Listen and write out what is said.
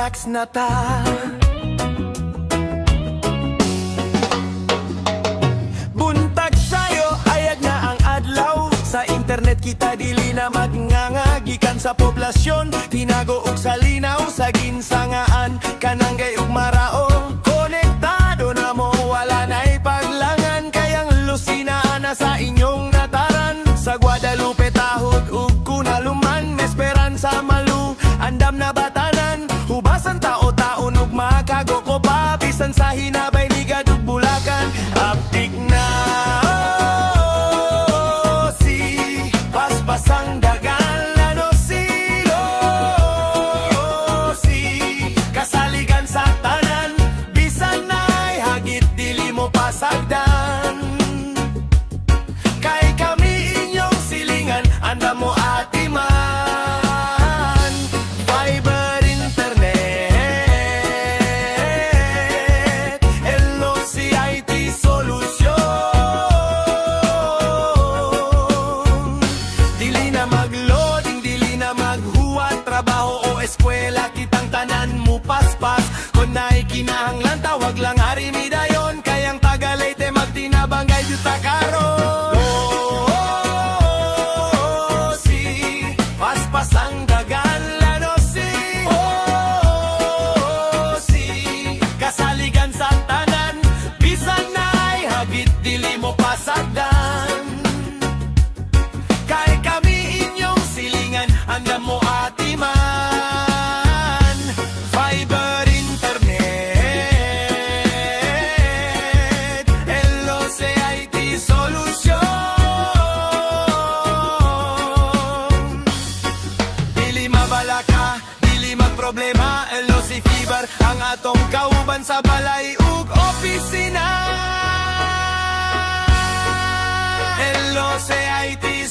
relax na ta. Buntag sayo, ayag na ang adlaw. Sa internet kita dili na magngangagikan sa poblasyon. Tinago og sa linaw, sa ginsangaan, kananggay ug marao. Konektado na mo, wala na'y paglangan. Kayang lusinaan na sa inyong nataran. Sa Guadalupe, Tahod ug Kunaluman, Esperanza, Malu, andam na batanan. Hubasan tao-taon ug makago ko pa. Bisan sa Hinabay, Ligad ug Bulacan. Aptik na si paspasang dagan lano silo si kasaligan sa tanan. Bisan na'y hagit dili mo pasagdan. Kay kami inyong silingan, anda mo atiman. Fiber internet, LOCIT solusyon. Dili na magloading, dili na maghuwat, trabaho o eskwela, kitang tanan mo paspas. Kung na'y kinahanglan, tawag lang harimi dayon. Kayang Tagalayte magtinabangay juta karon. Paspasang dagan lano si kasaligan sa tanan. Bisan na'y hagit dili mo pasagdan. Kay kami inyong silingan, hanggang mo atiman. Fiber internet, LOCIT solusyon. Dili mabalaka, dili magproblema, LOC Fiber ang atong kauban sa balay ug opisina. LOCIT